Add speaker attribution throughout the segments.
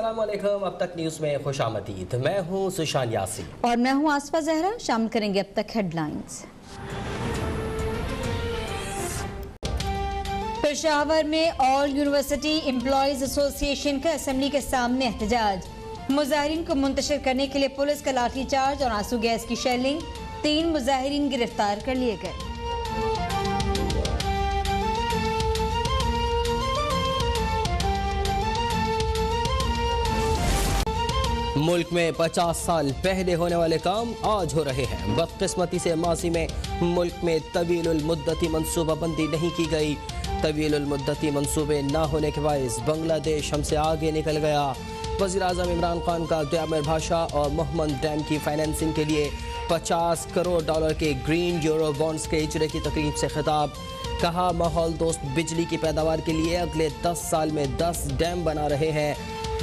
Speaker 1: अस्सलामुअलैकुम। अब तक न्यूज़ में खुशामदीद। मैं हूँ सुशान यासी
Speaker 2: और मैं हूँ आसफा जहरा। शामिल करेंगे अब तक हेडलाइंस। पेशावर में ऑल यूनिवर्सिटी एम्प्लॉयज एसोसिएशन का असेंबली के सामने एहतजाज। मुजाहिरीन को मुंतशिर करने के लिए पुलिस का लाठीचार्ज और आंसू गैस की शेलिंग। 3 मुजाहिरीन गिरफ्तार कर लिए गए।
Speaker 1: मुल्क में 50 साल पहले होने वाले काम आज हो रहे हैं। बदकिस्मती से माजी में मुल्क में तवीलुल मुद्दती मनसूबाबंदी नहीं की गई। तवीलुल मुद्दती मनसूबे ना होने के बायस बांग्लादेश हमसे आगे निकल गया। वज़ीर आज़म इमरान खान का ग्यामर भाषा और मोहम्मद डैम की फाइनेंसिंग के लिए $50 करोड़ के ग्रीन यूरो बॉन्ड्स के इजरे की तकरीब से खिताब। कहा माहौल दोस्त बिजली की पैदावार के लिए अगले 10 साल में 10 डैम बना रहे हैं।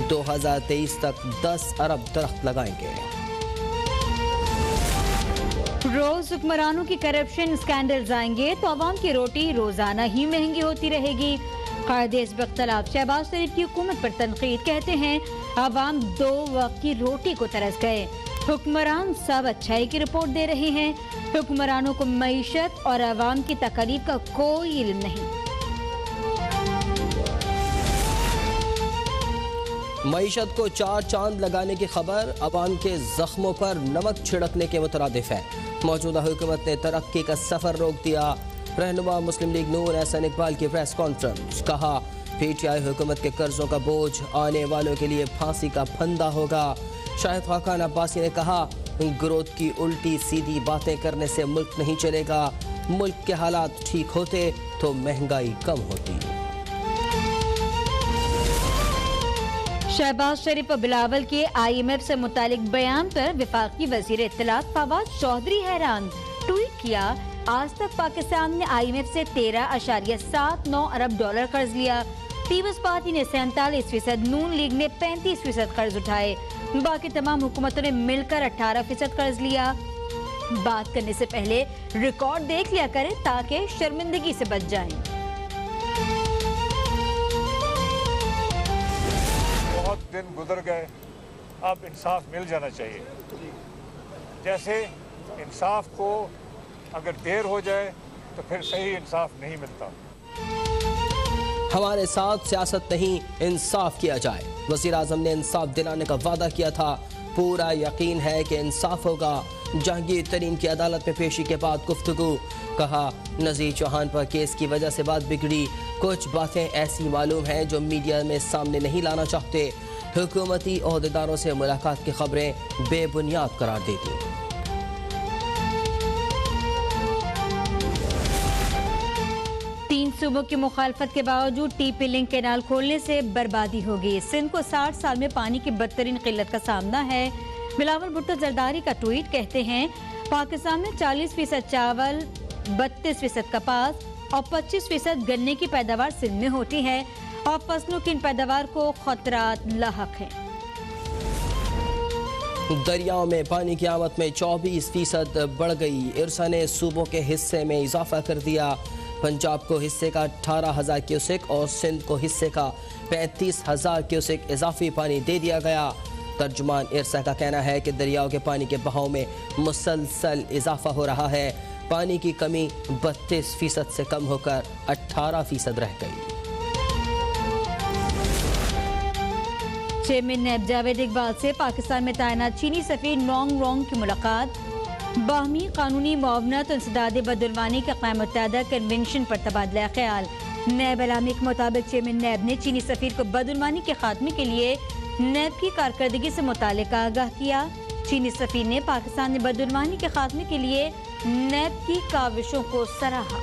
Speaker 1: 2023 तक 10 अरब दरख्त लगाएंगे।
Speaker 2: रोज हुक्मरानों की करप्शन स्कैंडल्स आएंगे तो आवाम की रोटी रोजाना ही महंगी होती रहेगी। कायदे बख्तलाफ शहबाज शरीफ की हुकूमत पर तनकीद। कहते हैं आवाम 2 वक्त की रोटी को तरस गए। हुक्मरान सब अच्छाई की रिपोर्ट दे रहे हैं। हुक्मरानों को मईशत और आवाम की तकलीफ का कोई इल्म नहीं।
Speaker 1: मईशत को 4 चांद लगाने की खबर अवाम के जख्मों पर नमक छिड़कने के मुतरादिफ है। मौजूदा हुकूमत ने तरक्की का सफर रोक दिया। रहनुमा मुस्लिम लीग नून एहसन इकबाल की प्रेस कॉन्फ्रेंस। कहा PTI हुकूमत के कर्जों का बोझ आने वालों के लिए फांसी का फंदा होगा। शाहिद खाकान अब्बासी ने कहा ग्रोथ की उल्टी सीधी बातें करने से मुल्क नहीं चलेगा। मुल्क के हालात ठीक होते तो महंगाई कम होती।
Speaker 2: शहबाज शरीफ और बिलावल के IMF से मुतालिक बयान पर वफाकी वजीर इत्तलात फवाद चौधरी हैरान। ट्वीट किया आज तक पाकिस्तान ने IMF से $13.79 अरब कर्ज लिया। पीपल्स पार्टी ने 47%, नून लीग ने 35% कर्ज उठाए। बाकी तमाम हुकूमतों ने मिलकर 18% कर्ज लिया। बात करने से पहले रिकॉर्ड देख लिया करें ताकि शर्मिंदगी से बच जाएं।
Speaker 3: बहुत दिन गुजर गए, अब इंसाफ मिल जाना चाहिए। जैसे इंसाफ को अगर देर हो जाए तो फिर सही इंसाफ नहीं मिलता।
Speaker 1: हमारे साथ सियासत नहीं, इंसाफ किया जाए। वज़ीर आज़म ने इंसाफ दिलाने का वादा किया था। पूरा यकीन है कि इंसाफ होगा। जहांगीर तरीन की अदालत में पेशी के बाद गुफ्तगू। कहा नज़ीर चौहान पर केस की वजह से बात बिगड़ी। कुछ बातें ऐसी मालूम हैं जो मीडिया में सामने नहीं लाना चाहते। हुकूमती ओहदेदारों से मुलाकात की खबरें बेबुनियाद करार दे दी।
Speaker 2: सूबों की मुखालफत के बावजूद TP लिंक कैनाल खोलने से बर्बादी होगी। सिंध को 60 साल में पानी की बदतरीन किल्लत का सामना है। बिलावल भुट्टो जरदारी का ट्वीट। कहते हैं पाकिस्तान में 40% चावल, 32% कपास और 25% गन्ने की पैदावार सिंध में होती है और फसलों की इन पैदावार को खतरात लाहक हैं।
Speaker 1: दरियाओं में पानी की आवक में 24% बढ़ गई। इरसा ने सूबों के हिस्से में इजाफा कर दिया। पंजाब को हिस्से का 18,000 क्यूसेक और सिंध को हिस्से का 35,000 क्यूसेक इजाफी पानी दे दिया गया। तर्जुमान इरसा का कहना है कि दरियाओं के पानी के बहाव में मुसलसल इजाफा हो रहा है। पानी की कमी 32% से कम होकर 18% रह गई।
Speaker 2: चेयरमैन नैब जावेद इकबाल से पाकिस्तान में तैनात चीनी सफीर नोंग रोंग की मुलाकात। बाहमी कानूनी मुआवनत और इंसदाद बदलवानी के क़याम मुत्तहदा कन्वेंशन पर तबादला ख्याल। नैब अलामी के मुताबिक चेयरमैन नैब ने चीनी सफीर को बदलवानी के खात्मे के लिए नैब की कारकर्दगी से मुतालिक आगाह किया। चीनी सफीर ने पाकिस्तान में बदलवानी के खात्मे के लिए नैब की काविशों को सराहा।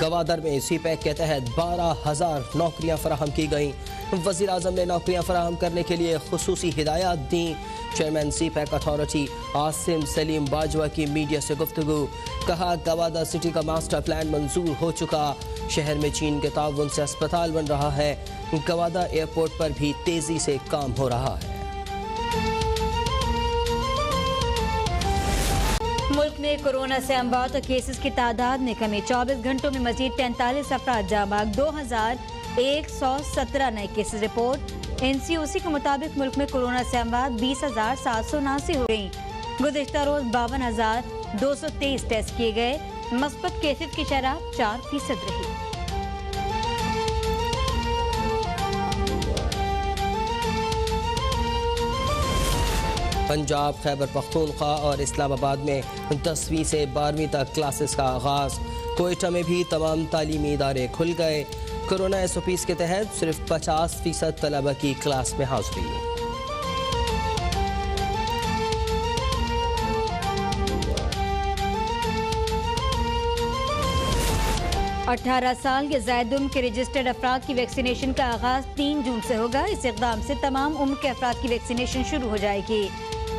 Speaker 1: गवादर में CPEC के तहत 12,000 नौकरियां फराहम की गईं। वज़ीर आज़म ने नौकरियां फराहम करने के लिए खुसूसी हिदायत दी। Chairman CPEC authority Asim Saleem Bajwa की मीडिया से गुफ्तगू। कहा गवादर सिटी का मास्टर प्लान मंजूर हो चुका। शहर में चीन के ताउन से अस्पताल बन रहा है। गवादर एयरपोर्ट पर भी तेजी से काम हो रहा है।
Speaker 2: मुल्क मुल्क में कोरोना से अमवात और केसेस की तादाद में कमी। 24 घंटों में मजीद 43 अफराद जाँ बाग। 2117 नए केसेस रिपोर्ट। NCOC के मुताबिक मुल्क में कोरोना से अमवात 20,779 हो गई। गुज़िश्ता रोज 52,223 टेस्ट किए गए। मस्बत केसेस की शरह 4% रही।
Speaker 1: पंजाब, खैबर पख्तूनख्वा और इस्लामाबाद में 10वीं से 12वीं तक क्लासेस का आगाज़। कोयटा में भी तमाम तालीमी इदारे खुल गए। कोरोना SOPs के तहत सिर्फ 50% तलबा की क्लास में हाज़िरी।
Speaker 2: 18 साल के ज़ायद उम्र के रजिस्टर्ड अफराद की वैक्सीनेशन का आगाज़ 3 जून से होगा। इस इक़दाम से तमाम उम्र के अफराद की वैक्सीनेशन शुरू हो जाएगी।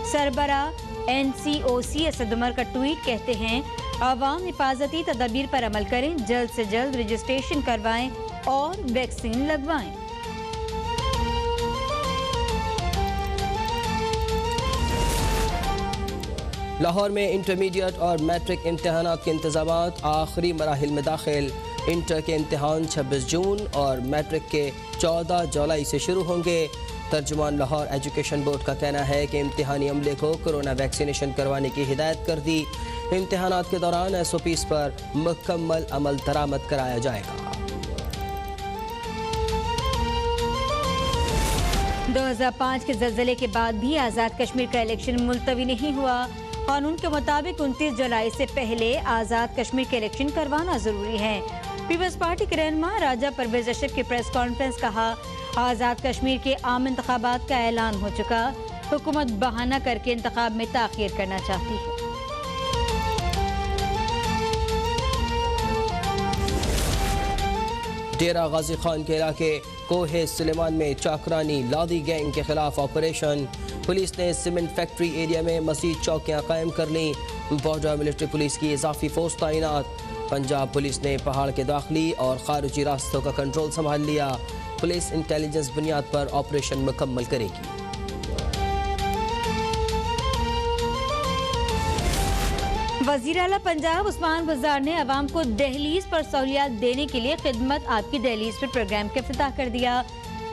Speaker 2: सरबरा NCOC असद उमर का ट्वीट कहते हैं, आवाम हिफाजती तदबीर पर अमल करें, जल्द से जल्द रजिस्ट्रेशन करवाएं और वैक्सीन लगवाएं।
Speaker 1: लाहौर में इंटरमीडिएट और मैट्रिक इम्तहानात के इंतज़ामात आखिरी मराहिल में दाखिल। इंटर के इम्तहान 26 जून और मैट्रिक के 14 जुलाई से शुरू होंगे। तर्जुमान लाहौर एजुकेशन बोर्ड का कहना है कि इम्तिहानी अमले को कोरोना वैक्सीनेशन करवाने की हिदायत कर दी। इम्तहानात के दौरान SOPs पर मुकम्मल अमल दरामद कराया जाएगा।
Speaker 2: 2005 के ज़लज़ले के बाद भी आज़ाद कश्मीर का इलेक्शन मुलतवी नहीं हुआ। कानून के मुताबिक 29 जुलाई से पहले आज़ाद कश्मीर के इलेक्शन करवाना जरूरी है। पीपल्स पार्टी के रहनुमा राजा परवेज अशरफ की प्रेस कॉन्फ्रेंस कहा, आज़ाद कश्मीर के आम इंतखाबात का ऐलान हो चुका। हुकूमत बहाना करके इंतखाब में ताख़ीर करना चाहती है।
Speaker 1: डेरा गाजी खान के इलाके कोहे सुलेमान में चाकरानी लादी गैंग के खिलाफ ऑपरेशन। पुलिस ने सीमेंट फैक्ट्री एरिया में मज़ीद चौकियां कायम कर लीं। बॉर्डर मिलिट्री पुलिस की इजाफी फोर्स तैनात। पंजाब पुलिस ने पहाड़ के दाखिली और खारिजी रास्तों का कंट्रोल संभाल लिया। पुलिस इंटेलिजेंस बुनियाद पर ऑपरेशन मुकम्मल करेगी।
Speaker 2: वज़ीर आला पंजाब उस्मान बुज़दार ने अवाम को दहलीज पर सहूलियात देने के लिए खिदमत आपकी दहलीज पर प्रोग्राम का इफ्तिताह कर दिया।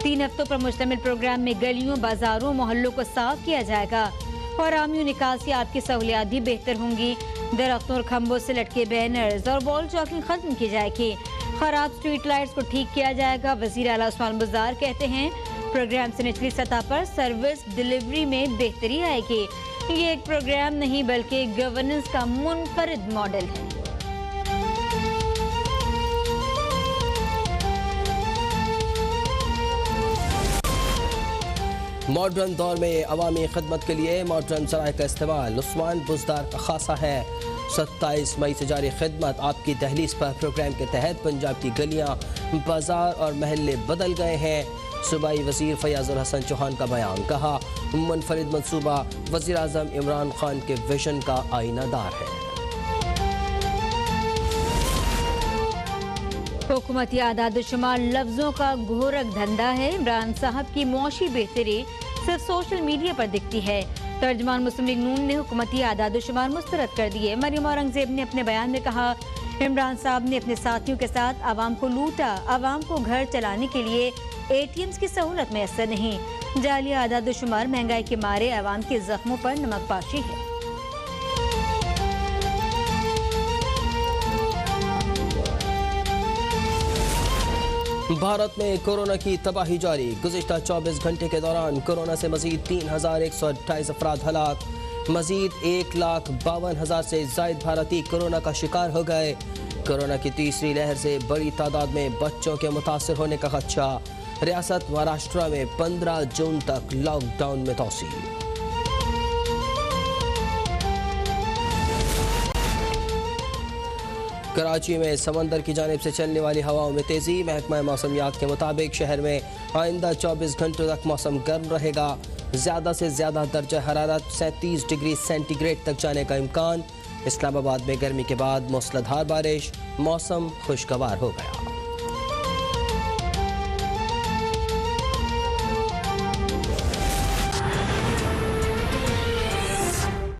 Speaker 2: 3 हफ्तों पर मुश्तमिल प्रोग्राम में गलियों, बाजारों, मोहल्लों को साफ किया जाएगा और आमी निकासी आपकी सहूलियात भी बेहतर होंगी। दरख्तों और खंभों से लटके बैनर्स और वॉल चॉकिंग खत्म की जाएगी। खराब स्ट्रीट लाइट्स को ठीक किया जाएगा। वज़ीर आला उस्मान बुज़दार कहते हैं, प्रोग्राम से निचली सतह पर सर्विस डिलीवरी में बेहतरी आएगी। ये एक प्रोग्राम नहीं बल्कि गवर्नेंस का मुनफरिद मॉडल है।
Speaker 1: मॉडर्न दौर में अवामी खिदमत के लिए मॉडर्न ज़राए का इस्तेमाल उस्मान बुज़दार का खासा है। 27 मई से जारी खिदमत आपकी दहलीज पर प्रोग्राम के तहत पंजाब की गलियाँ, बाजार और महल्ले बदल गए हैं। सूबाई वज़ीर फयाजुल हसन चौहान का बयान, कहा मुनफरिद मनसूबा वज़ीर आज़म इमरान खान के विजन का आईनादार है।
Speaker 2: हुकूमती आदाद-ओ-शुमार लफ्जों का घोरक धंधा है। इमरान साहब की मुआशी बेहतरी सिर्फ सोशल मीडिया पर दिखती है। तर्जमान मुस्लिम लीग नून ने हुकूमती आदाद-ओ-शुमार मुस्तरद कर दिए। मरियम औरंगजेब ने अपने बयान में कहा, इमरान साहब ने अपने साथियों के साथ आवाम को लूटा। आवाम को घर चलाने के लिए ATMs की सहूलत मैसर नहीं। जाली आदाद-ओ-शुमार महंगाई के मारे आवाम के जख्मों पर नमकपाशी है।
Speaker 1: भारत में कोरोना की तबाही जारी। गुज़िश्ता 24 घंटे के दौरान कोरोना से मजीद 3128 अफराद हलाक। मजीद 1,52,000 से जायद भारतीय कोरोना का शिकार हो गए। कोरोना की तीसरी लहर से बड़ी तादाद में बच्चों के मुतासर होने का खदशा। रियासत महाराष्ट्र में 15 जून तक लॉकडाउन में तोसी। कराची में समंदर की जानिब से चलने वाली हवाओं में तेज़ी। महकमा मौसमियात के मुताबिक शहर में आइंदा 24 घंटों तक मौसम गर्म रहेगा। ज़्यादा से ज़्यादा दर्जा हरारत 37 डिग्री सेंटीग्रेड तक जाने का इम्कान। इस्लामाबाद में गर्मी के बाद मूसलाधार बारिश, मौसम खुशगवार हो गया।